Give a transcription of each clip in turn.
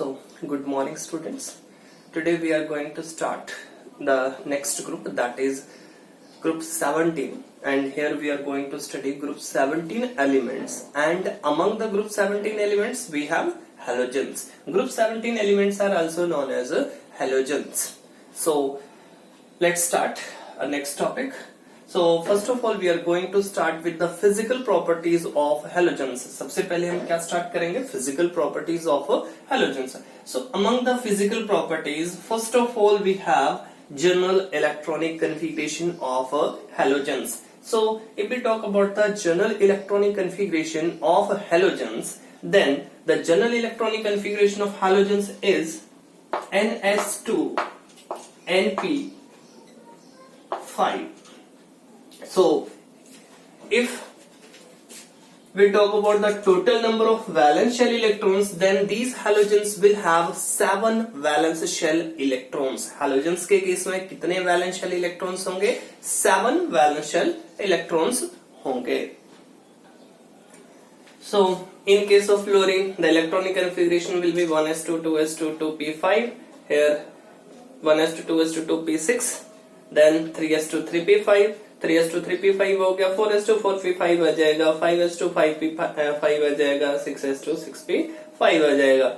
So, good morning students. Today we are going to start the next group, that is group 17, and here we are going to study group 17 elements, and among the group 17 elements we have halogens. Group 17 elements are also known as halogens. So let's start our next topic. So first of all we are going to start with the physical properties of halogens. सबसे पहले हम क्या start करेंगे? Physical properties of halogens. So among the physical properties, first of all we have general electronic configuration of halogens. So if we talk about the general electronic configuration of halogens, then the general electronic configuration of halogens is NS2 NP5. So if we talk about the total number of valence shell electrons, then these halogens will have 7 valence shell electrons. Halogens के case में कितने valence shell electrons होंगे? 7 valence shell electrons होंगे. So in case of fluorine, the electronic configuration will be 1s2 2s2 2p5. Here 1s2 2s2 2p6. Then 3s2 3p5. 3s2 3p5 हो गया, 4s2 4p5 आ जाएगा, 5s2 5p5 आ जाएगा, 6s2 6p5 आ जाएगा.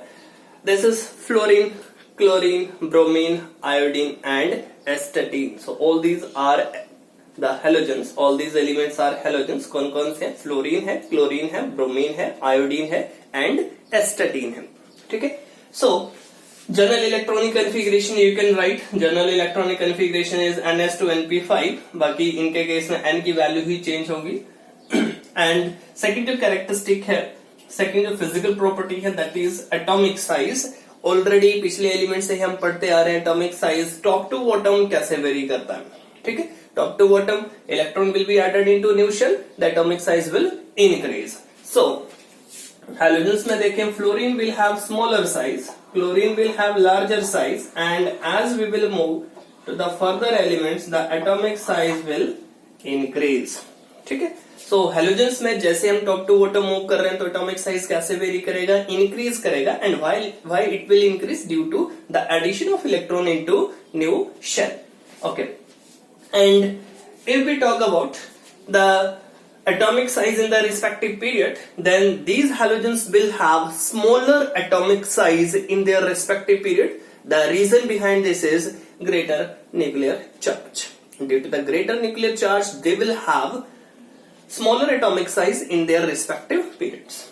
This is fluorine, chlorine, bromine, iodine and astatine. So all these are the halogens. All these elements are halogens. कौन कौन से? Fluorine है, chlorine है, ब्रोमीन है, आयोडीन है एंड एस्टेटीन है. ठीक है. So general electronic configuration you can write. General electronic configuration is NS2 NP5. बाकी इनके केस में N की वैल्यू ही चेंज होगी. एंड सेकंड जो कैरेक्टरिस्टिक है, सेकंड जो फिजिकल प्रॉपर्टी है, that is atomic size. Already पिछले एलिमेंट से हम पढ़ते आ रहे हैं atomic size top to bottom कैसे वेरी करता है. ठीक है. Top to bottom electron will be added into new shell, the atomic size will increase. So halogens में देखें, fluorine will have smaller size, chlorine will have larger size, and as we will move to the further elements, the atomic size will increase. ठीक है. So halogens में जैसे हम top to bottom move कर रहे हैं तो atomic size कैसे vary करेगा? Increase करेगा. And why it will increase? Due to the addition of electron into new shell. Okay. And if we talk about the atomic size in the respective period, then these halogens will have smaller atomic size in their respective period. The reason behind this is greater nuclear charge. Due to the greater nuclear charge, they will have smaller atomic size in their respective periods.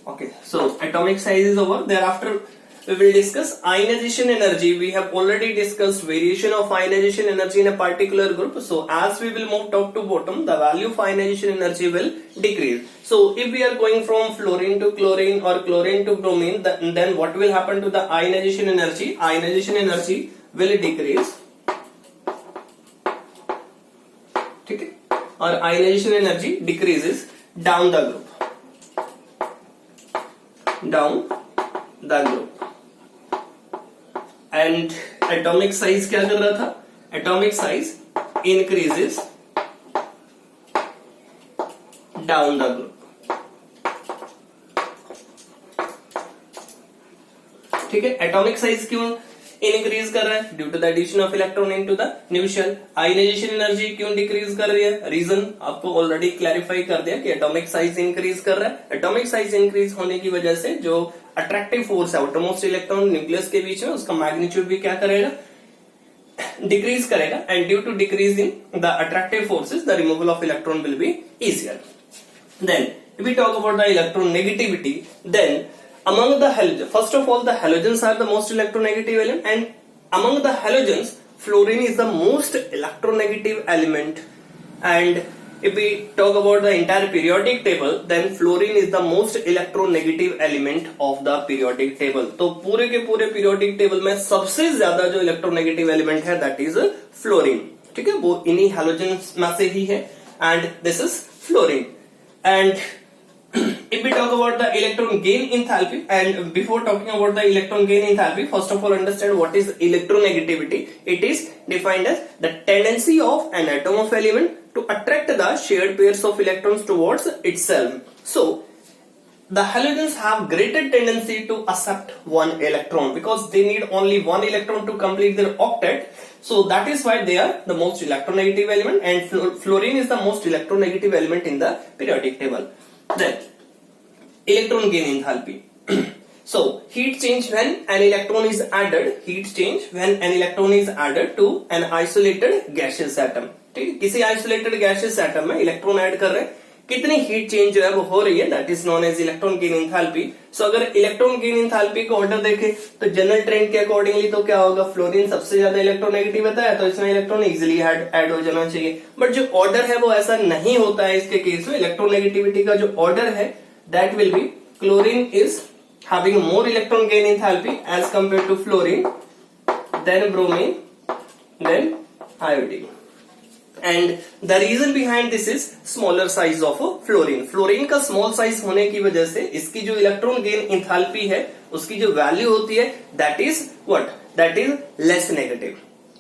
Okay, so atomic size is over. Thereafter we will discuss ionization energy. We have already discussed variation of ionization energy in a particular group. So as we will move top to bottom, the value of ionization energy will decrease. So if we are going from fluorine to chlorine or chlorine to bromine, then what will happen to the ionization energy? Ionization energy will decrease. ठीक है. और ionization energy decreases down the group. Down the group. And atomic size क्या कर रहा था? Atomic size increases down the group. ठीक है. atomic size क्यों increase कर रहा है? Due to the addition of electron into the new shell. Ionization energy क्यों decrease कर रही है? Reason आपको already clarify कर दिया कि atomic size increase कर रहा है. Atomic size increase होने की वजह से जो अट्रैक्टिव फोर्स है आउटरमोस्ट इलेक्ट्रॉन न्यूक्लियस के बीच में, उसका मैग्नीट्यूड भी क्या करेगा? डिक्रीज करेगा. And due to decrease in the attractive forces, the removal of electron will be easier. Then if we talk about the electron negativity, then among the halogens, first of all the halogens are the most electronegative element, and among the halogens fluorine is the most electronegative element. And if we talk about the entire periodic table, then fluorine is the most electronegative element of the periodic table. तो पूरे के पूरे periodic table में सबसे ज्यादा जो electronegative element है that is fluorine. ठीक है. वो इन्हीं halogens में से ही है, and this is fluorine. And if we talk about the electron gain enthalpy, and before talking about the electron gain enthalpy, first of all understand what is electronegativity. It is defined as the tendency of an atom of element to attract the shared pairs of electrons towards itself. So the halogens have greater tendency to accept one electron because they need only one electron to complete their octet. So that is why they are the most electronegative element, and fluorine is the most electronegative element in the periodic table. Then electron gain enthalpy. So heat change when an electron is added, heat change when an electron is added to an isolated gaseous atom. ठीक है, किसी isolated gaseous atom में electron add कर रहे हैं, कितनी heat change जो है वो हो रही है, that is known as electron gain enthalpy. So अगर इलेक्ट्रॉन गेन एंथैल्पी का ऑर्डर देखें तो जनरल ट्रेंड के अकॉर्डिंगली तो क्या होगा, फ्लोरीन सबसे ज्यादा इलेक्ट्रोनेगेटिव होता है तो इसमें इलेक्ट्रॉन इजिली ऐड हो जाना चाहिए. बट जो ऑर्डर है वो ऐसा नहीं होता है इसके केस में. इलेक्ट्रोनेगेटिविटी का जो ऑर्डर है that will be chlorine is having more electron gain enthalpy as compare to fluorine, then bromine, then iodine. And the reason behind this is smaller size of fluorine. Fluorine का small size होने की वजह से इसकी जो electron gain enthalpy है उसकी जो वैल्यू होती है that is what, that is less negative.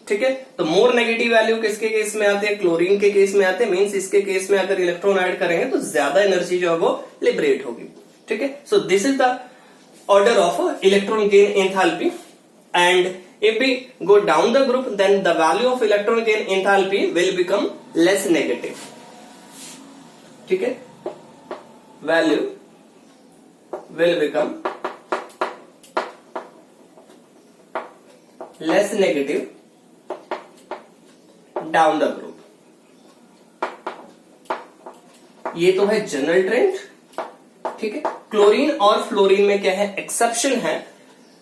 ठीक है, तो मोर नेगेटिव वैल्यू किसके केस में आते हैं, क्लोरीन के केस में आते हैं. मींस इसके केस में अगर इलेक्ट्रॉन ऐड करेंगे तो ज्यादा एनर्जी जो है वो लिबरेट होगी. ठीक है, so this is the order of electron gain enthalpy. And if we go down the group, then the value of electron gain enthalpy will become less negative. ठीक है, value will become less negative down the group. ये तो है general trend. ठीक है, chlorine और fluorine में क्या है, एक्सेप्शन है.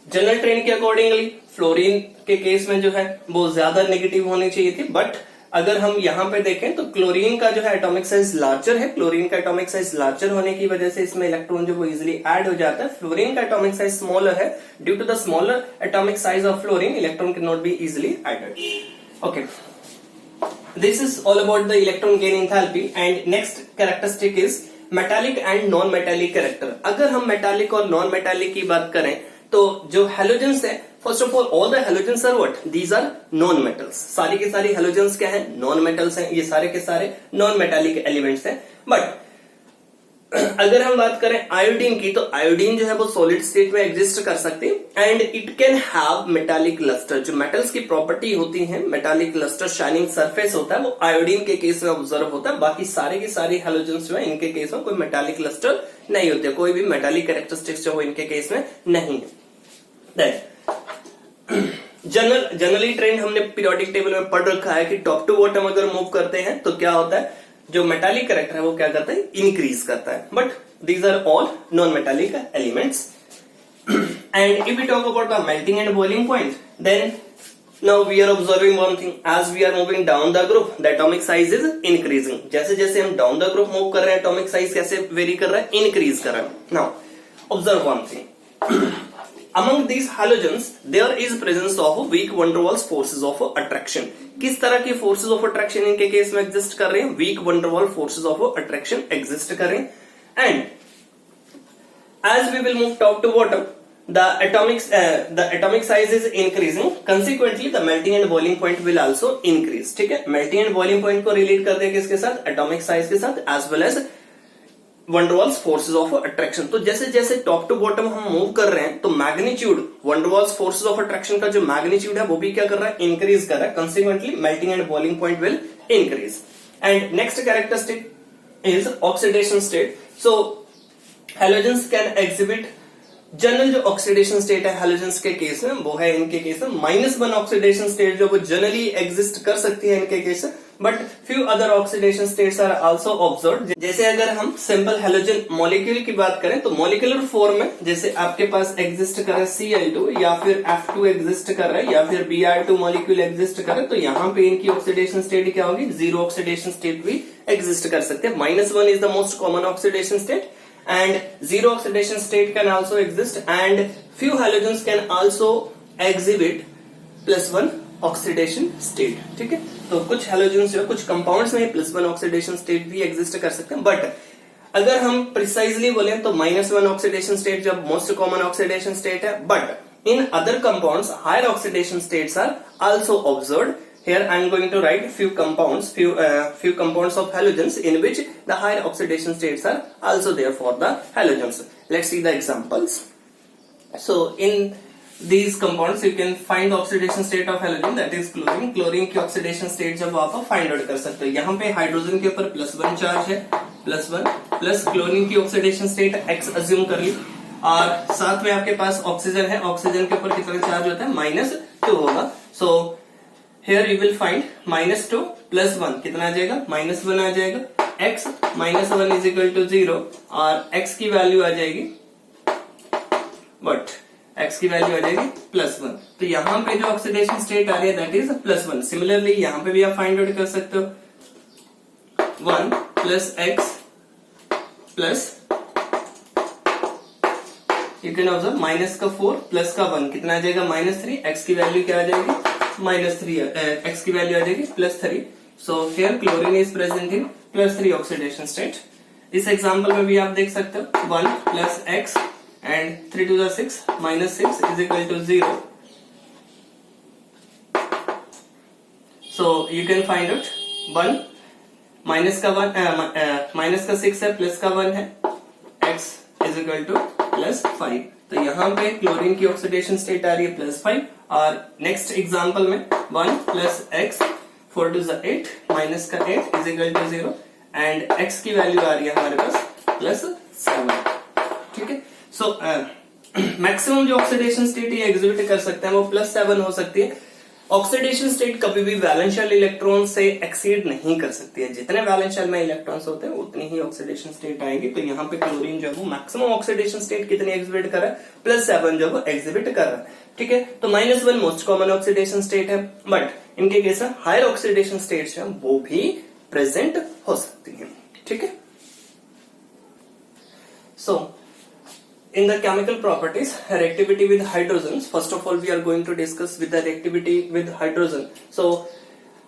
जनरल ट्रेंड के अकॉर्डिंगली फ्लोरीन के केस में जो है वो ज्यादा नेगेटिव होनी चाहिए थी. बट अगर हम यहां पे देखें तो क्लोरीन का जो है एटॉमिक साइज लार्जर है. क्लोरीन का एटॉमिक साइज लार्जर होने की वजह से इसमें इलेक्ट्रॉन जो वो इजिली ऐड हो जाता है. फ्लोरीन का एटॉमिक साइज स्मॉलर है. Due to the smaller atomic size of fluorine, electron can not be easily added. Okay, this is all about the electron gain enthalpy. And next characteristic is metallic and non metallic character. अगर हम metallic और non metallic की बात करें तो जो halogens है, first of all the halogens are what, these are non metals. सारी की सारी हेलोजेंस क्या है, नॉन मेटल्स हैं. ये सारे के सारे नॉन मेटालिक एलिमेंट्स हैं. बट अगर हम बात करें आयोडीन की, तो आयोडीन जो है वो सॉलिड स्टेट में एग्जिस्ट कर सकती है and it can have metallic lustre. जो मेटल्स की प्रॉपर्टी होती है, मेटालिक लस्टर, शाइनिंग सरफेस होता है, वो आयोडीन के केस में ऑब्जर्व होता है. बाकी सारे की सारी हेलोजेंस जो है इनके केस में कोई मेटालिक लस्टर नहीं होते, कोई भी मेटालिक कैरेक्टरिस्टिक्स जो इनके केस में नहीं है. जनरली ट्रेंड हमने पीरियोडिक टेबल में पढ़ रखा है कि टॉप टू बॉटम अगर मूव करते हैं तो क्या होता है, जो मेटालिक कैरेक्टर है वो क्या करता है, इंक्रीज करता है. But these are all non metallic elements. And if we talk about the melting and boiling point, then now we are observing one thing, as we are moving down the group the atomic size is increasing. जैसे जैसे हम down the group move कर रहे हैं atomic size कैसे very कर रहा है, इंक्रीज कर रहा है. Now observe one thing, among these halogens there is presence of weak van der Waals forces of attraction. किस तरह की forces of attraction इनके केस में exist कर रहे हैं, weak van der Waals forces of attraction exist कर रहे हैं. And as we will move top to bottom, the atomic size is increasing, consequently the melting and boiling point will also increase. ठीक है, melting and boiling point को relate कर दें किसके साथ, atomic size के साथ, as well as van der Waals forces of attraction. तो जैसे जैसे टॉप टू बॉटम हम मूव कर रहे हैं तो magnitude, van der Waals forces of attraction का जो मैग्नीट्यूड है वो भी क्या कर रहा है, इंक्रीज कर रहा है. Consequently melting and boiling point will increase. And next characteristic is oxidation state. So halogens can exhibit, general जो ऑक्सीडेशन स्टेट है हेलोजेंस के केस में वो है इनके केस में -1 ऑक्सीडेशन स्टेट जो वो जनरली एग्जिस्ट कर सकती है इनके केस में. But few other oxidation states are also observed. जैसे अगर हम सिंपल हेलोजन मॉलिक्यूल की बात करें तो मॉलिक्यूलर फॉर्म में जैसे आपके पास एग्जिस्ट कर रहा है Cl2 या फिर F2 एग्जिस्ट कर रहा है या फिर Br2 मॉलिक्यूल एग्जिस्ट कर रहा है, तो यहाँ पे इनकी ऑक्सीडेशन स्टेट क्या होगी, 0 ऑक्सीडेशन स्टेट भी एग्जिस्ट कर सकते हैं. -1 is the most common oxidation state and 0 oxidation state can also exist, and few halogens can also exhibit +1 oxidation state. ठीक है, तो कुछ हेलोजेंस जो है कुछ कंपाउंड्स में +1 ऑक्सीडेशन स्टेट भी एग्जिस्ट कर सकते हैं. बट अगर हम प्रिसाइजली बोले तो -1 ऑक्सीडेशन स्टेट जो मोस्ट कॉमन ऑक्सीडेशन स्टेट है. But in other compounds higher oxidation states are also observed. here I am going to write few compounds of halogens in which the higher oxidation states are also there for the halogens. Let's see the examples. So in these compounds you can find the oxidation state of halogen, that is chlorine. Chlorine की oxidation state जब आप find out कर सकते हो, यहाँ पे hydrogen के ऊपर +1 चार्ज है, +1 प्लस क्लोरीन की ऑक्सीडेशन स्टेट X अज्यूम कर ली, और साथ में आपके पास ऑक्सीजन है, ऑक्सीजन के ऊपर कितना चार्ज होता है, -2 होगा. So here you will find -2 +1 कितना आ जाएगा, -1 आ जाएगा. X -1 इज इक्वल टू 0 और X की वैल्यू आ जाएगी बट X की वैल्यू आ जाएगी +1. तो यहाँ पे जो ऑक्सीडेशन स्टेट आ रही है दैट इज +1. सिमिलरली यहाँ पे भी आप फाइंड आउट कर सकते हो 1 + X plus you can observe -4 +1 कितना आ जाएगा, -3. X की वैल्यू क्या आ जाएगी, -3. X की वैल्यू आ जाएगी +3. So here chlorine is present in +3 oxidation state. इस एग्जांपल में भी आप देख सकते हो 1 + X and 3 to the 6 -6 is equal to 0. So you can find out 1 minus का 6 है, प्लस का 1 है, X is equal to +5. तो यहाँ पे क्लोरीन की ऑक्सीडेशन स्टेट आ रही है +5. और नेक्स्ट एग्जांपल में 1 + X 4 to the 8 माइनस का 8 is equal to 0 and X की वैल्यू आ रही है हमारे पास +7. ठीक है. सो मैक्सिमम जो ऑक्सीडेशन स्टेट ये एग्जिबिट कर सकते हैं वो +7 हो सकती है. ऑक्सीडेशन स्टेट कभी भी वैलेंस शेल इलेक्ट्रॉन से एक्सीड नहीं कर सकती है. जितने वैलेंस शेल में इलेक्ट्रॉन्स होते हैं उतनी ही ऑक्सीडेशन स्टेट आएगी. तो यहाँ पे क्लोरीन जो है वो मैक्सिमम ऑक्सीडेशन स्टेट कितनी एग्जिबिट कर रहा है, +7 जो वो एग्जिबिट कर रहा है. ठीक है. तो -1 मोस्ट कॉमन ऑक्सीडेशन स्टेट है, बट इनके केस में हायर ऑक्सीडेशन स्टेट्स हैं वो भी प्रेजेंट हो सकती है. ठीक है. सो in the chemical properties, reactivity with hydrogens, first of all we are going to discuss with the reactivity with hydrogen. So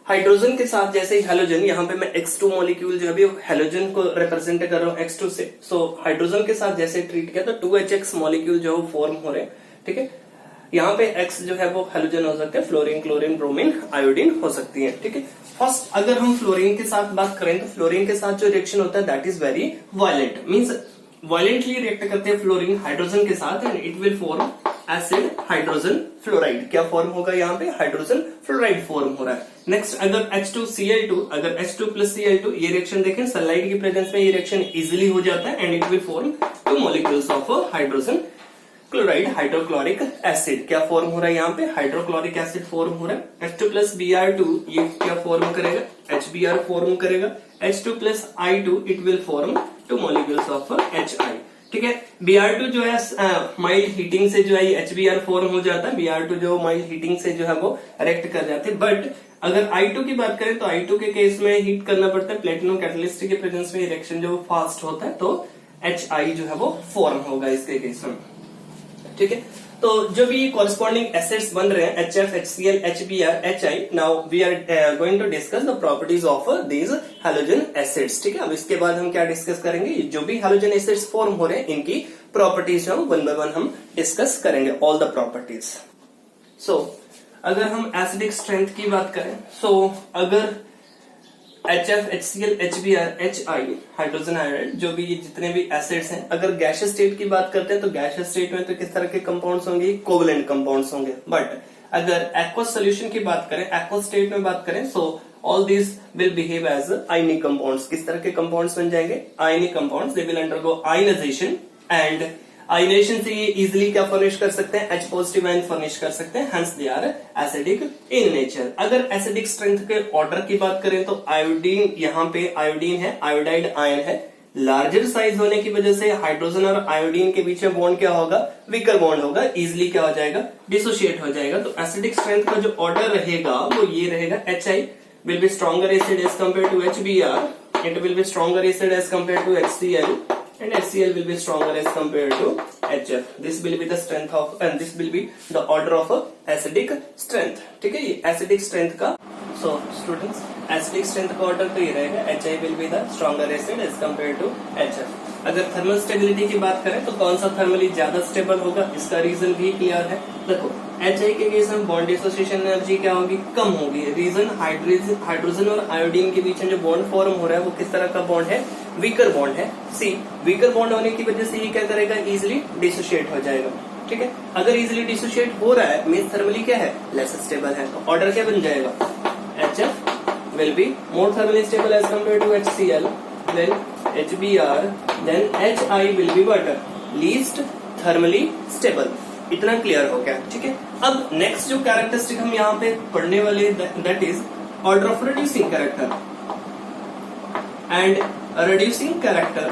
hydrogen के साथ जैसे ही हेलोजन, यहाँ पे मैं X2 मॉलिक्यूल जो है हेलोजन को रिप्रेजेंट कर रहा हूँ X2 से. सो हाइड्रोजन के साथ जैसे ट्रीट किया तो 2HX मॉलिक्यूल जो है फॉर्म हो रहे हैं. ठीक है. यहाँ पे X जो है वो हेलोजन हो सकते हैं, फ्लोरीन, क्लोरीन, ब्रोमीन, आयोडीन हो सकती है. ठीक है. फर्स्ट अगर हम फ्लोरीन के साथ बात करें तो फ्लोरीन के साथ जो रिएक्शन होता है that is very violent, means violently react करते हैं फ्लोरीन हाइड्रोजन के साथ and it will form acid hydrogen fluoride. क्या फॉर्म होगा यहाँ पे, हाइड्रोजन फ्लोराइड फॉर्म हो रहा है. नेक्स्ट अगर H2Cl2, अगर H2 + Cl2 ये रिएक्शन देखें सनलाइट की प्रेजेंस में ये रिएक्शन इजीली हो जाता है and it will form 2 molecules of hydrogen chloride hydrochloric acid. क्या फॉर्म हो रहा है यहाँ पे, हाइड्रोक्लोरिक एसिड फॉर्म हो रहा है. H2 + Br2 ये क्या फॉर्म करेगा, HBr फॉर्म करेगा. H2 + I2 it will form 2 molecules of HI. ठीक है. Br2 जो है माइल्ड हीटिंग से जो है HBr फॉर्म हो जाता है. Br2 जो माइल्ड हीटिंग से जो है वो रिएक्ट कर जाते हैं. बट अगर I2 की बात करें तो I2 के केस में हीट करना पड़ता है, प्लेटिनम कैटलिस्ट के प्रेजेंस में रिएक्शन जो फास्ट होता है तो HI जो है वो फॉर्म होगा इसके केस में. ठीक है. तो जो भी कॉरेस्पॉन्डिंग एसिड्स बन रहे हैं HF, HCl, HBr, HI, now we are going to discuss the properties of these halogen acids. ठीक है. अब इसके बाद हम क्या डिस्कस करेंगे, जो भी हैलोजन एसिड्स फॉर्म हो रहे हैं इनकी प्रॉपर्टीज हम 1 by 1 हम डिस्कस करेंगे, ऑल द प्रॉपर्टीज. सो अगर हम एसिडिक स्ट्रेंथ की बात करें, सो अगर HF, HCl, HBr, HI hydrogen iodide जो भी जितने भी एसिड्स हैं, अगर गैसियस स्टेट की बात करते हैं तो गैसियस स्टेट में तो किस तरह के कंपाउंड्स होंगे, कोवलेंट कंपाउंड्स होंगे. बट अगर एक्वस सॉल्यूशन की बात करें, एक्वस स्टेट में बात करें, so all this will behave as ionic compounds. किस तरह के कंपाउंड्स बन जाएंगे, ionic compounds. They will undergo ionisation and ionisation से ये इजिली क्या फर्निश कर सकते हैं, H+ आयन फर्निश कर सकते हैं, hence they are acidic in nature. अगर एसिडिक स्ट्रेंथ के ऑर्डर की बात करें तो आयोडीन, यहाँ पे आयोडीन है, आयोडाइड आयन है. लार्जर साइज होने की वजह से हाइड्रोजन और आयोडीन के बीच में बॉन्ड क्या होगा, वीकर बॉन्ड होगा, इजिली क्या हो जाएगा, डिसोशिएट हो जाएगा. तो एसिडिक स्ट्रेंथ का जो ऑर्डर रहेगा वो ये रहेगा, HI will be stronger acid as compared to HBr, it will be stronger acid as compared to HCl, and HCl will be stronger as compared to HF. This will be the strength of and this will be the order of acidic strength. ठीक है. ये acidic strength का So students, acidic strength का order तो ये रहेगा, HI will be the stronger acid as compare to HF। अगर thermal stability की बात करें तो कौन सा थर्मली ज्यादा स्टेबल होगा, इसका रीजन भी क्लियर है। देखो HI के केस में बॉन्ड डिसोसिएशन एनर्जी क्या होगी, कम होगी। रीजन हाइड्रोजन और आयोडीन के बीच में जो बॉन्ड फॉर्म हो रहा है वो किस तरह का बॉन्ड है, वीकर बॉन्ड है। सी वीकर बॉन्ड होने की वजह से ये क्या करेगा, इजिली डिसोशिएट हो जाएगा। ठीक है, अगर इजिली डिसोशिएट हो रहा है मींस थर्मली क्या है, लेस स्टेबल है। तो ऑर्डर क्या बन जाएगा, HF will be more thermally stable as compared to HCl, then HBr, then HI will be what, least thermally stable। इतना क्लियर हो गया। ठीक है, अब नेक्स्ट जो कैरेक्टरिस्टिक हम यहाँ पे पढ़ने वाले that is order of reducing character and reducing character.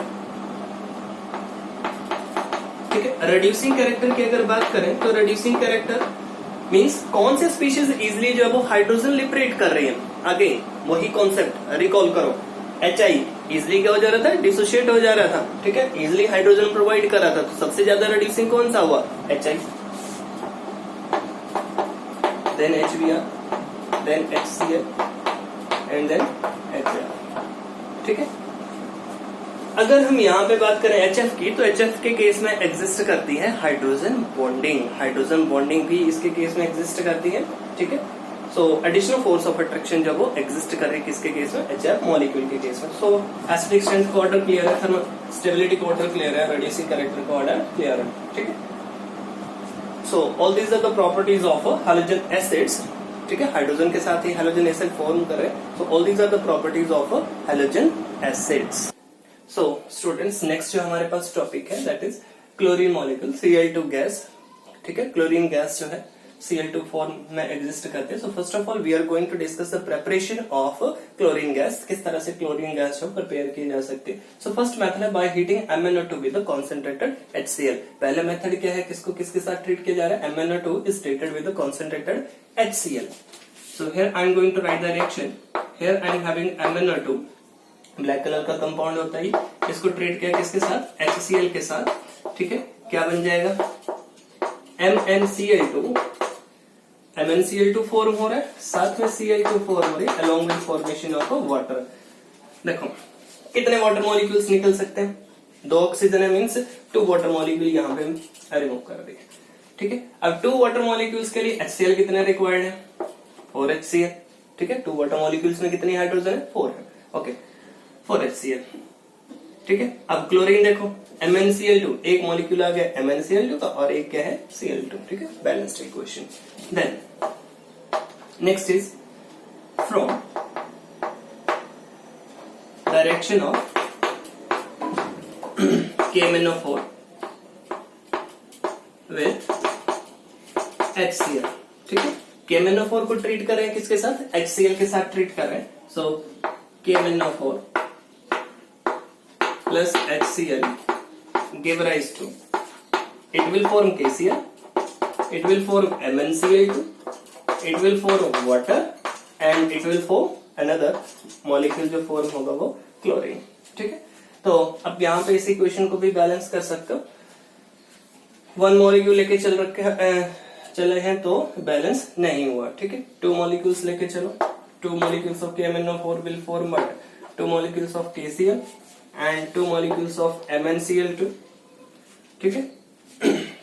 ठीक है, रिड्यूसिंग कैरेक्टर की अगर बात करें तो रिड्यूसिंग कैरेक्टर मींस कौन से स्पीशीज इजिली जो है वो हाइड्रोजन लिबरेट कर रही है। अगेन वही कॉन्सेप्ट रिकॉल करो, HI इजिली क्या हो जा रहा था, डिसोशिएट हो जा रहा था। ठीक है, इजिली हाइड्रोजन प्रोवाइड कर रहा था, तो सबसे ज्यादा रिड्यूसिंग कौन सा हुआ, HI, then HBr, then HCl and then HF। ठीक है, अगर हम यहाँ पे बात करें HF की तो HF के केस में एग्जिस्ट करती है हाइड्रोजन बॉन्डिंग। हाइड्रोजन बॉन्डिंग भी इसके केस में एग्जिस्ट करती है। ठीक है, सो एडिशनल फोर्स ऑफ अट्रैक्शन जब वो एग्जिस्ट करे किसके केस में, HF मॉलिक्यूल के केस में। सो एसिडिक स्ट्रेंथ का ऑर्डर क्लियर है, थर्मल स्टेबिलिटी का ऑर्डर क्लियर है, रिड्यूसिंग कैरेक्टर का ऑर्डर क्लियर है। ठीक है, so all these are the properties of halogen acids. ठीक है, हाइड्रोजन के साथ ही हैलोजन एसिड फॉर्म करे, so all these are the properties of halogen acids. So students, next जो हमारे पास टॉपिक है that is chlorine molecule, Cl2 gas. ठीक है, क्लोरीन गैस जो है Cl2 फॉर्म में एग्जिस्ट करते हैं। So first of all we are going to discuss the preparation of chlorine gas, किस तरह से क्लोरीन गैस जो प्रिपेयर की जा सकती है। सो फर्स्ट मेथड है by heating MnO2 with the concentrated HCl। पहले मेथड क्या है, किसको किसके साथ ट्रीट किया जा रहा है, MnO2 is treated with the concentrated HCl। So here I am going to write the reaction. Here I am having MnO2, black colour का कंपाउंड होता है, इसको ट्रीट किया किसके साथ, HCl के साथ। ठीक है, क्या बन जाएगा, MnCl2 फॉर्म हो रहा है, साथ में Cl2 फॉर्म हो रही है along with formation of water. देखो कितने वाटर मॉलिक्यूल्स निकल सकते हैं, 2 ऑक्सीजन है मींस 2 वाटर मॉलिक्यूल यहाँ पे रिमूव कर दिए। ठीक है, अब 2 वाटर मॉलिक्यूल्स के लिए HCl कितने रिक्वायर्ड है, 4 HCl। ठीक है, 2 वाटर मॉलिक्यूल्स में कितनी हाइड्रोजन है, 4 है। Okay, 4 HCl। ठीक है, अब क्लोरीन देखो, MnCl2, एक मॉलिक्यूल आ गया MnCl2 का और एक क्या है Cl2। ठीक है, balanced equation. Then next is from direction of KMnO4 with HCl। ठीक है, KMnO4 को ट्रीट कर रहे हैं किसके साथ, HCl के साथ ट्रीट कर रहे हैं। सो KMnO4 plus HCl give rise to, it will form KCl, it will form MnCl2, it will form water and it will form another molecule जो form होगा वो क्लोरीन। ठीक है, तो अब यहाँ पे इस इक्वेशन को भी बैलेंस कर सकते हो। 1 मॉलिक्यूल लेके चले हैं तो बैलेंस नहीं हुआ। ठीक है, 2 मॉलिक्यूल्स लेके चलो, 2 molecules of KMnO4 will form what, 2 molecules of KCl and 2 molecules of MnCl2। ठीक है,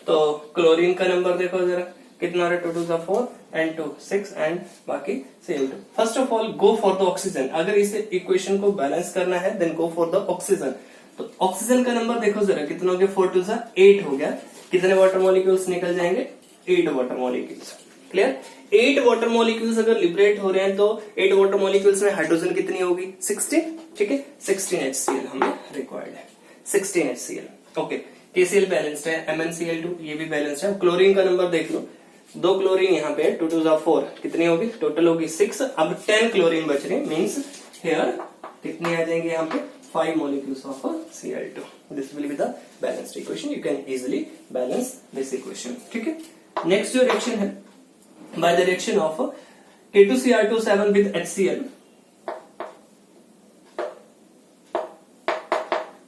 तो क्लोरीन का नंबर देखो जरा कितना है, 2 2 4 and 2 6 and बाकी Cl2। First of all go for the oxygen. अगर इस इक्वेशन को बैलेंस करना है then go for the oxygen. तो ऑक्सीजन का नंबर देखो जरा कितना हो गया, 4 2 8 हो गया। कितने वाटर मॉलिक्यूल्स निकल जाएंगे, 8 water molecules. Clear, 8 water molecules अगर लिबरेट हो रहे हैं तो 8 वाटर मॉलिक्यूल्स में हाइड्रोजन कितनी होगी, 16। ठीक है, 16 HCl हमें रिक्वायर्ड है, 16 HCl। ओके, KCl बैलेंस्ड है, MnCl2 ये भी बैलेंस्ड है। क्लोरीन का नंबर देख लो, 2 क्लोरीन यहाँ पे 2 2 4 कितनी होगी, टोटल होगी 6। अब 10 क्लोरीन बच रहे मींस हियर कितनी आ जाएंगे यहाँ पे, 5 molecules of Cl2। This will be the balanced equation. You can easily balance this equation। ठीक है, नेक्स्ट जो रिएक्शन है by the reaction of K2Cr27 with HCl,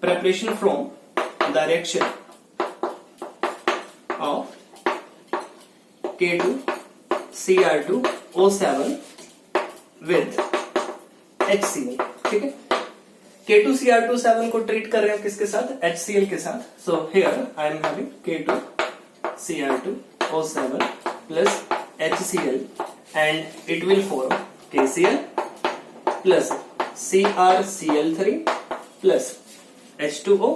preparation from the reaction of K2Cr2O7 with HCl, ठीक है। K2Cr27 को treat कर रहे हैं किसके साथ, HCl के साथ। सो here I am having K2Cr2O7 plus HCl and it will form KCl plus CrCl3 plus H2O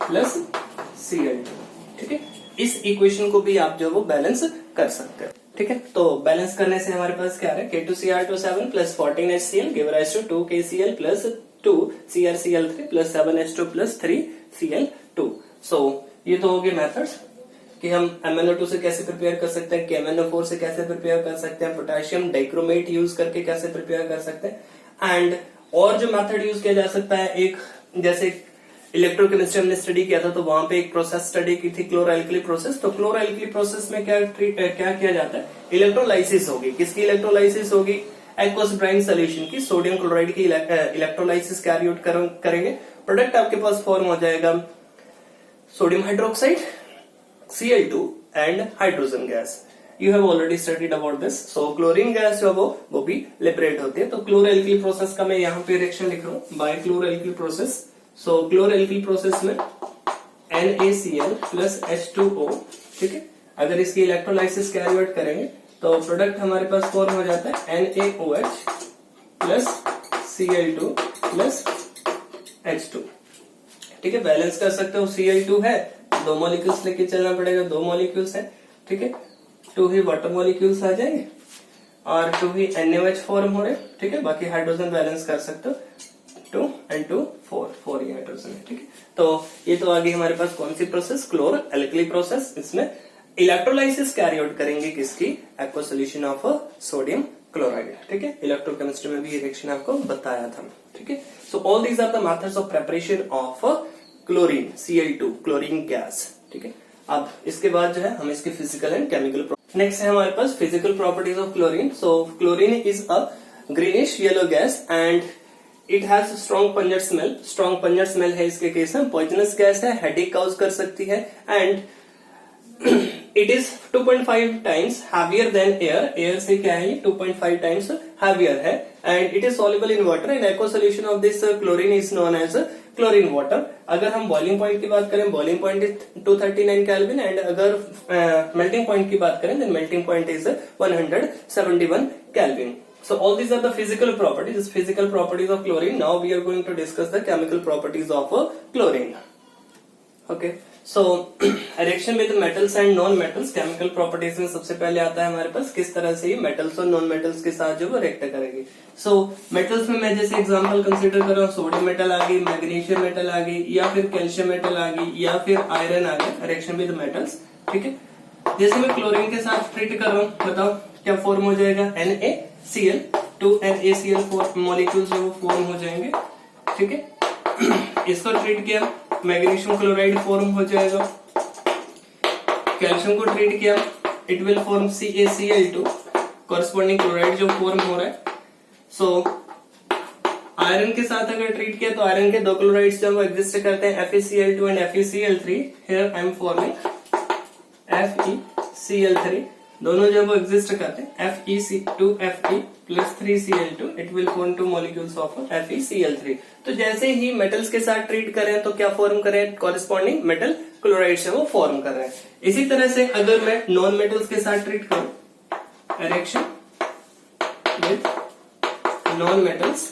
plus Cl2, ठीक है। इस इक्वेशन को भी आप जो वो बैलेंस कर सकते हो, ठीक है। तो बैलेंस करने से हमारे पास क्या है, K2Cr27 plus 14HCl give rise to 2KCl plus 2CrCl3 plus 7H2 plus 3Cl2। So ये तो हो गए मेथड्स कि हम MnO2 से कैसे प्रिपेयर कर सकते हैं, KMnO4 से कैसे प्रिपेयर कर सकते हैं, पोटेशियम डाइक्रोमेट यूज करके कैसे प्रिपेयर कर सकते हैं। एंड और जो मेथड यूज किया जा सकता है, एक जैसे इलेक्ट्रोकेमिस्ट्री हमने स्टडी किया था तो वहां पे एक प्रोसेस स्टडी की थी, क्लोरोएल्कली प्रोसेस। तो क्लोरोएल्कली प्रोसेस में क्या किया जाता है, इलेक्ट्रोलाइसिस होगी। किसकी इलेक्ट्रोलाइसिस होगी, एक्वस ब्राइन सोल्यूशन की, सोडियम क्लोराइड की इलेक्ट्रोलाइसिस कैरी आउट करेंगे। प्रोडक्ट आपके पास फॉर्म हो जाएगा sodium hydroxide, Cl2 and hydrogen gas. You have already studied about this. So chlorine gas जो वो भी लिबरेट होती है। तो क्लोरोएल्कली प्रोसेस का मैं यहाँ पे रिएक्शन लिख रहा हूँ, बाय क्लोरोएल्कली प्रोसेस। सो क्लोरोएल्कली प्रोसेस में NaCl प्लस H2O, ठीक है। अगर इसकी इलेक्ट्रोलाइसिस कैरी आउट करेंगे तो प्रोडक्ट हमारे पास फॉर्म हो जाता है NaOH plus Cl2 plus H2, ठीक है। बैलेंस कर सकते हो, Cl2 है, 2 मॉलिक्यूल्स लेके चलना पड़ेगा, 2 मॉलिक्यूल्स है, ठीक है। 2 ही वाटर मॉलिक्यूल्स आ जाएंगे और 2 ही NaOH फॉर्म हो रहे, ठीक है। बाकी हाइड्रोजन बैलेंस कर सकते हो, 2 and 2 4 ही हाइड्रोजन है, ठीक है। तो ये तो आगे हमारे पास कौन सी प्रोसेस, क्लोरोएल्कली प्रोसेस। इसमें इलेक्ट्रोलाइसिस कैरी आउट करेंगे किसकी, aqueous solution of sodium chloride, ठीक है। इलेक्ट्रोकेमिस्ट्री में भी रिएक्शन आपको बताया था, ठीक है। So all these are the methods of preparation of chlorine, Cl2 chlorine gas, ठीक है। अब इसके बाद जो है हम इसके फिजिकल एंड केमिकल नेक्स्ट है हमारे पास physical properties of chlorine. So chlorine is a greenish yellow gas and it has strong pungent smell. Strong pungent smell है इसके केस में, पॉइजनस गैस है, हेडेक काउज कर सकती है and it is 2.5 times heavier than air. Air से क्या है, 2.5 टाइम्स हैवियर है and it is soluble in water and aqua solution of this chlorine is known as chlorine water. अगर हम बॉइलिंग पॉइंट की बात करें, boiling point is 239 kelvin and अगर मेल्टिंग पॉइंट की बात करें then melting point is 171 kelvin. So all these are the physical properties, physical properties of chlorine. Now we are going to discuss the chemical properties of chlorine. Okay. So reaction with metals and non-metals, chemical properties में सबसे पहले आता है हमारे पास किस तरह से ये metals और non-metals के साथ जो वो react करेगी। So metals में मैं जैसे example consider कर रहा हूँ, सोडियम मेटल आ गई, मैग्नीशियम मेटल आ गई, या फिर कैल्शियम मेटल आ गई, या फिर आयरन आ गया, reaction with metals, ठीक है। जैसे मैं क्लोरीन के साथ ट्रीट कर रहा हूँ, बताओ क्या फॉर्म हो जाएगा, NaCl, 2 NaCl मॉलिक्यूल्स जो वो फॉर्म हो जाएंगे, ठीक है। इसको ट्रीट किया, मैग्नीशियम क्लोराइड फॉर्म हो जाएगा। कैल्शियम को ट्रीट किया, it will form CaCl2, corresponding chloride जो फॉर्म हो रहा है। सो आयरन के साथ अगर ट्रीट किया तो आयरन के 2 क्लोराइड्स जो एग्जिस्ट करते हैं, FeCl2 and FeCl3। Here I M forming FeCl3, दोनों जब वो एग्जिस्ट करते हैं FeC2Fe plus 3Cl2, it will form 2 molecules of FeCl3। तो जैसे ही मेटल्स के साथ ट्रीट करें तो क्या फॉर्म करें, कॉरेस्पॉन्डिंग मेटल क्लोराइड्स है वो फॉर्म कर रहे हैं। इसी तरह से अगर मैं नॉन मेटल्स के साथ ट्रीट करूं, reaction with non metals,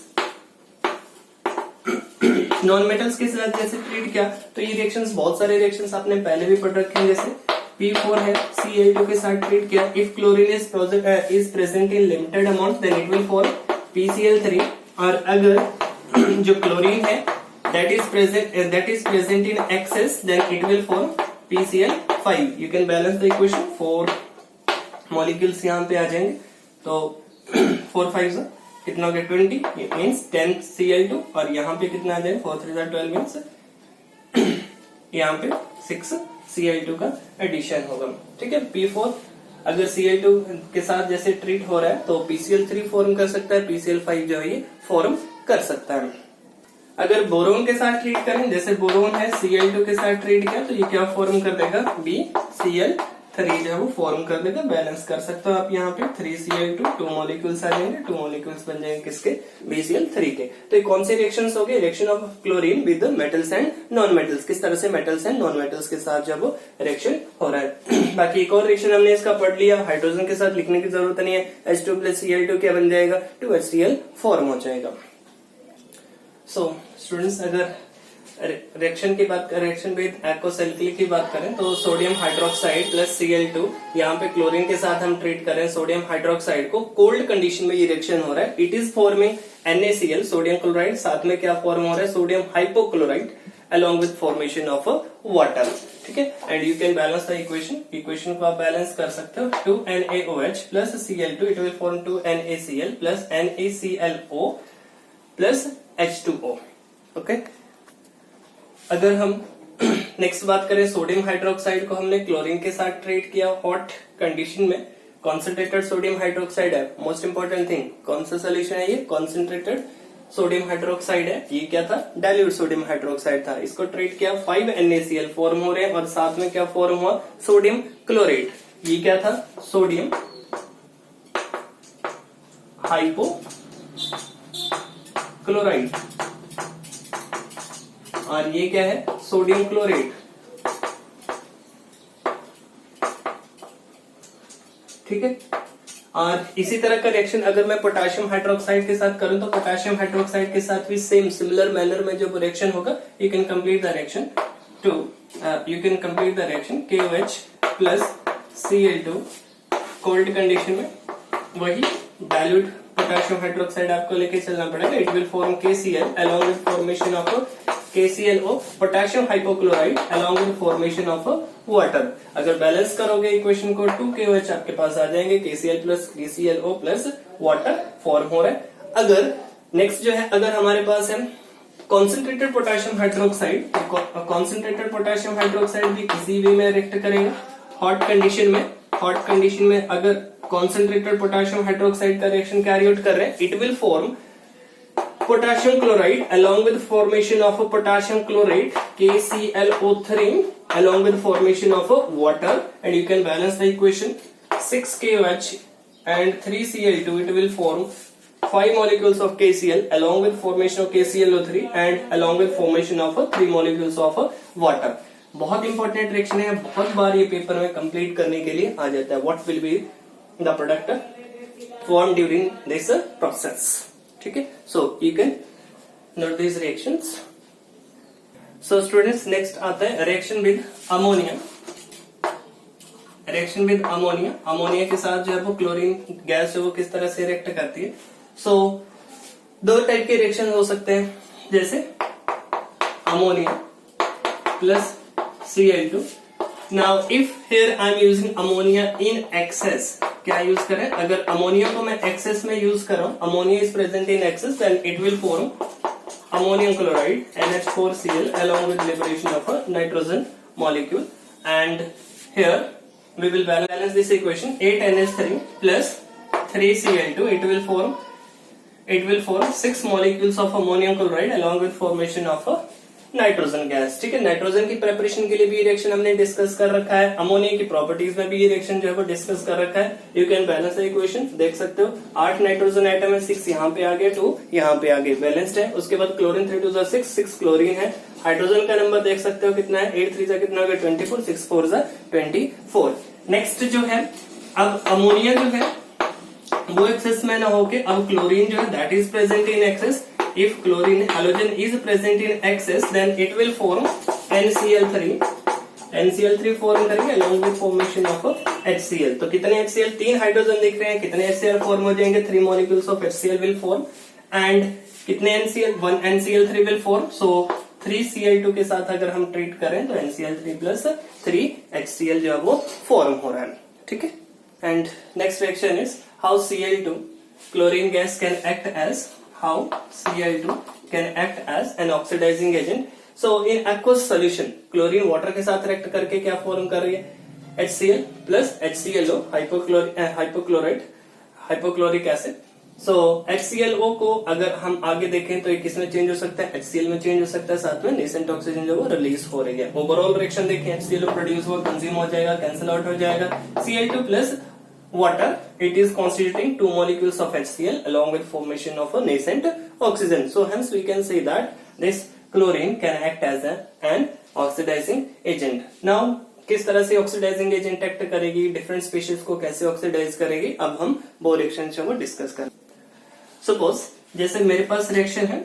non metals के साथ जैसे ट्रीट किया तो ये रिएक्शंस, बहुत सारे रिएक्शंस आपने पहले भी पढ़ रखे हैं। जैसे P4 है, Cl2 के साथ ट्रीट किया, if chlorine is present in limited amount then it will form PCl3। और अगर जो क्लोरीन है that is present in excess then it will form PCl5। You can balance the equation, 4 molecules यहाँ पे आ जाएंगे तो 4 5 कितना हो गया 20, मीन्स 10 Cl2 और यहाँ पे कितना आ जाए 4 3 12 मीन्स यहाँ पे 6 Cl2 का एडिशन होगा, ठीक है। P4 अगर Cl2 के साथ जैसे ट्रीट हो रहा है तो PCl3 फॉर्म कर सकता है, PCl5 जो है ये फॉर्म कर सकता है। अगर बोरोन के साथ ट्रीट करें, जैसे बोरोन है Cl2 के साथ ट्रीट किया तो ये क्या फॉर्म कर देगा, BCl 3 जो है वो फॉर्म कर देगा, बैलेंस कर सकते हो आप यहाँ पे 3Cl2 2 मॉलिक्यूल्स आ जाएंगे, 2 मॉलिक्यूल्स बन जाएंगे किसके, BCl3 के। तो ये कौन से रिएक्शंस हो गए, reaction of chlorine with metals and non metals, किस तरह से मेटल्स एंड नॉन मेटल्स के साथ जब वो रिएक्शन हो रहा है। बाकी एक और रिएक्शन हमने इसका पढ़ लिया, हाइड्रोजन के साथ लिखने की जरूरत नहीं है, H2 + Cl2 क्या बन जाएगा, 2HCl फॉर्म हो जाएगा। सो स्टूडेंट्स अगर रिएक्शन की बात करें, रिएक्शन विद एक्वस एल्कली की बात करें तो सोडियम हाइड्रोक्साइड प्लस Cl2, यहाँ पे क्लोरीन के साथ हम ट्रीट करें सोडियम हाइड्रोक्साइड को, कोल्ड कंडीशन में ये रिएक्शन हो रहा है, it is forming NaCl sodium chloride, साथ में क्या फॉर्म हो रहा है, sodium hypochloride along with formation of water, ठीक है। And you can balance the equation को आप बैलेंस कर सकते हो, 2NaOH plus Cl2 it will form 2NaCl plus NaClO plus H2O, okay. अगर हम नेक्स्ट बात करें, सोडियम हाइड्रोक्साइड को हमने क्लोरीन के साथ ट्रीट किया हॉट कंडीशन में, कॉन्सेंट्रेटेड सोडियम हाइड्रोक्साइड है, मोस्ट इंपॉर्टेंट थिंग कौन सा सोल्यूशन है, ये कॉन्सेंट्रेटेड सोडियम हाइड्रोक्साइड है, ये क्या था, डाइल्यूट सोडियम हाइड्रोक्साइड था, इसको ट्रीट किया 5NaCl फॉर्म हो रहे हैं और साथ में क्या फॉर्म हुआ, सोडियम क्लोरेट, ये क्या था, सोडियम हाइपोक्लोराइड और ये क्या है, सोडियम क्लोरेट, ठीक है। और इसी तरह का रिएक्शन अगर मैं पोटेशियम हाइड्रोक्साइड के साथ करूं तो पोटेशियम हाइड्रोक्साइड के साथ भी सेम सिमिलर मैनर में जो रिएक्शन होगा, you can complete the reaction KOH plus Cl2 cold condition में, वही डाइल्यूट पोटेशियम हाइड्रोक्साइड आपको लेके चलना पड़ेगा, it will form KCl along with formation of KClO potassium hypochloride along with formation of water. अगर बैलेंस करोगे equation को 2KOH आपके पास आ जाएंगे, KCl plus KClO plus water form हो रहा है। अगर नेक्स्ट जो है, अगर हमारे पास है concentrated potassium hydroxide, concentrated potassium hydroxide भी किसी वे में रिएक्ट करेगा हॉट कंडीशन में अगर कॉन्सेंट्रेटेड पोटेशियम हाइड्रोक्साइड का रिएक्शन कैरी आउट कर रहे हैं, it will form potassium chloride along with formation of a potassium chloride KClO3 along with formation of a water, and you can balance the equation 6KOH and 3Cl2 it will form 5 molecules of KCl along with formation of KClO3 and along with formation of 3 molecules of water। बहुत important reaction है, बहुत बार ये paper में complete करने के लिए आ जाता है, what will be the product form during this process, ठीक है। So you can note this reactions. So students next आता है reaction with ammonia. Reaction with ammonia, ammonia के साथ जो है वो क्लोरीन गैस जो वो किस तरह से रिएक्ट करती है। सो दो टाइप के रिएक्शन हो सकते हैं, जैसे ammonia plus Cl2। Now if here I am using ammonia in excess, क्या यूज करें, अगर अमोनिया को मैं एक्सेस में यूज कर रहा हूं, ammonia is present in excess, then it will form ammonium chloride NH4Cl along with liberation of a nitrogen molecule, and here we will balance this equation 8NH3 plus 3Cl2, it will form 6 molecules of ammonium chloride along with formation of a nitrogen gas, ठीक है। Nitrogen की preparation के लिए भी ये reaction हमने discuss कर रखा है, अमोनिया की प्रॉपर्टीज में भी ये रिएक्शन जो है वो डिस्कस कर रखा है। You can balance the equation, देख सकते हो 8 नाइट्रोजन आइटम है, 6 यहाँ पे आ गए, 2 यहाँ पे आ गए, बैलेंस्ड है। उसके बाद क्लोरीन 3 2 6 क्लोरीन है, हाइड्रोजन का नंबर देख सकते हो कितना है, 8 3 कितना हो गया 24, 6 4 24। नेक्स्ट जो है, अब अमोनिया जो है वो एक्सेस में ना होके अब क्लोरीन जो है that is present in access. If chlorine halogen is present in excess, then it will form NCl3 form करेंगे along with formation of HCl। तो कितने HCl, 3 हाइड्रोजन दिख रहे हैं, कितने HCl फॉर्म हो जाएंगे, 3 molecules of HCl will form, and कितने NCl, 1 NCl3 will form। So 3Cl2 के साथ अगर हम ट्रीट करें तो NCl3 plus 3 HCl जो है वो फॉर्म हो रहा है, ठीक है। And next reaction is how Cl2 chlorine gas can act as an oxidizing agent। So in aqueous solution, chlorine water के साथ रिएक्ट करके क्या फॉर्म कर रही है, HCl plus HClO hypochloric acid so HClO को अगर हम आगे देखें तो ये किसमें चेंज हो सकता है, HCl में चेंज हो सकता है, साथ में नेसेंट ऑक्सीजन जो वो रिलीज हो रही है। ओवरऑल रिएक्शन देखें, HClO प्रोड्यूस हुआ, कंज्यूम हो जाएगा, कैंसिल आउट हो जाएगा, Cl2 plus water, it is constituting two molecules of HCl along with formation of a nascent oxygen. So hence we can say that this chlorine can act as an oxidizing agent. Now किस तरह से oxidising agent act करेगी, different species को कैसे oxidise करेगी, अब हम वो रिएक्शन जो वो डिस्कस करें। सपोज जैसे मेरे पास रिएक्शन है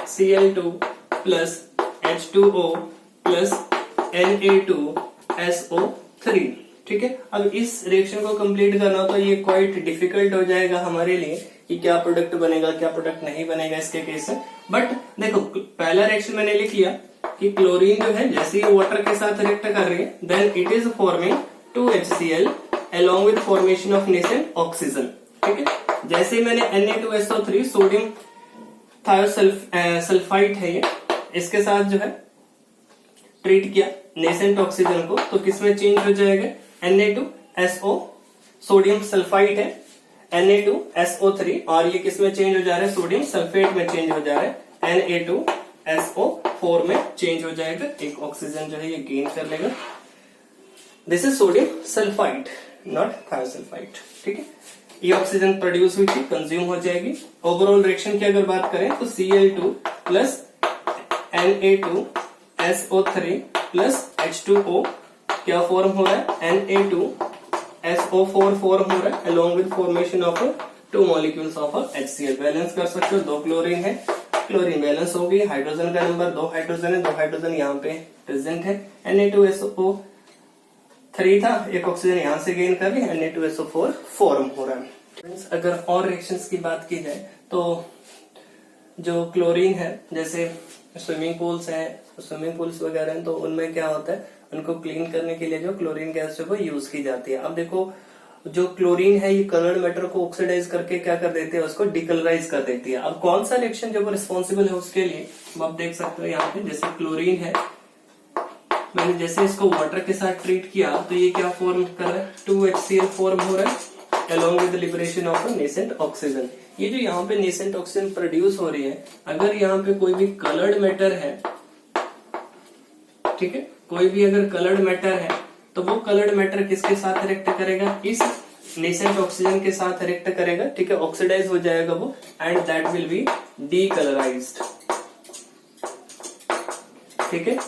Cl2 plus H2O plus Na2SO3, ठीक है। अब इस रिएक्शन को कंप्लीट करना तो ये क्वाइट डिफिकल्ट हो जाएगा हमारे लिए कि क्या प्रोडक्ट बनेगा क्या प्रोडक्ट नहीं बनेगा इसके केस में। बट देखो पहला रिएक्शन मैंने लिख लिया कि क्लोरीन जो है जैसे ही वाटर के साथ रिएक्ट कर रही है then it is forming 2HCl along with formation of nascent oxygen, ठीक है। जैसे ही मैंने Na2SO3 सोडियम थायोसल्फाइड है ये, इसके साथ जो है ट्रीट किया नेसेंट ऑक्सीजन को, तो किसमें चेंज हो जाएगा, Na2SO सोडियम सल्फाइड है Na2SO3 और ये किसमें चेंज हो जा रहा है, सोडियम सल्फेट में चेंज हो जा रहा है Na2SO4 में चेंज हो जाएगा, एक ऑक्सीजन जो है ये गेन कर लेगा। This is sodium sulphide not thiosulphide, ठीक है। ये ऑक्सीजन प्रोड्यूस हुई थी, कंज्यूम हो जाएगी। ओवरऑल रिएक्शन की अगर बात करें तो Cl2 plus Na2SO3 plus H2O क्या फॉर्म हो रहा है, Na2SO4 फॉर्म हो रहा है along with formation of two molecules of HCl। Balance कर सकते हो, दो क्लोरीन है, क्लोरीन बैलेंस होगी, हाइड्रोजन का नंबर दो हाइड्रोजन है, दो हाइड्रोजन यहाँ पे प्रेजेंट है, Na2SO3 था, एक ऑक्सीजन यहाँ से गेन कर ली, Na2SO4 फॉर्म हो रहा है। अगर और रिएक्शंस की बात की जाए तो जो क्लोरीन है, जैसे स्विमिंग पूल्स वगैरह हैं, तो उनमें क्या होता है, उनको क्लीन करने के लिए जो क्लोरीन गैस जो है यूज की जाती है। अब देखो जो क्लोरीन है ये कलर्ड मैटर को ऑक्सीडाइज करके क्या कर देती है, उसको डिकलराइज कर देती है। अब कौन सा रिएक्शन जो रिस्पॉन्सिबल है उसके लिए, आप देख सकते हो यहाँ पे जैसे क्लोरीन है, मैंने जैसे इसको वाटर के साथ ट्रीट किया तो ये क्या फॉर्म कर रहा है, 2HCl फॉर्म हो रहा है along with the liberation of a nascent oxygen। ये जो यहाँ पे नेसेंट ऑक्सीजन प्रोड्यूस हो रही है, अगर यहाँ पे कोई भी कलर्ड मैटर है, ठीक है, कोई भी अगर कलर्ड मैटर है तो वो कलर्ड मैटर किसके साथ रिएक्ट करेगा, इस नेसेंट ऑक्सीजन के साथ रिएक्ट करेगा, ठीक है, ऑक्सीडाइज हो जाएगा वो एंड दैट विल बी डीकलराइज्ड, ठीक है।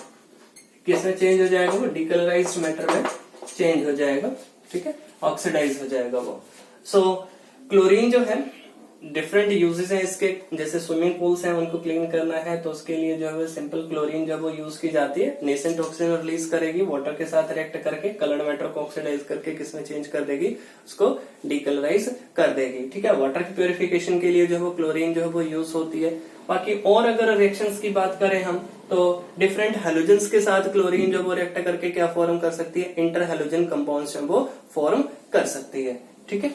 किसमें चेंज हो जाएगा वो, डीकलराइज्ड मैटर में चेंज हो जाएगा, ठीक है, ऑक्सीडाइज हो जाएगा वो। सो क्लोरीन जो है डिफरेंट यूजेस हैं इसके, जैसे स्विमिंग पूल्स हैं उनको क्लीन करना है तो उसके लिए जो है सिंपल क्लोरीन जो वो यूज की जाती है, नेसेंट ऑक्सीजन रिलीज करेगी, वाटर के साथ रिएक्ट करके कलर्ड मैटर को ऑक्सीडाइज करके किसमें चेंज कर देगी, उसको डीकलराइज कर देगी, ठीक है। वाटर की प्योरिफिकेशन के लिए जो है वो क्लोरीन जो है वो यूज होती है। बाकी और अगर रिएक्शंस की बात करें हम तो डिफरेंट हेलोजेंस के साथ क्लोरीन जो वो रिएक्ट करके क्या फॉर्म कर सकती है, इंटर हेलोजन कंपाउंड्स जो वो फॉर्म कर सकती है, ठीक है।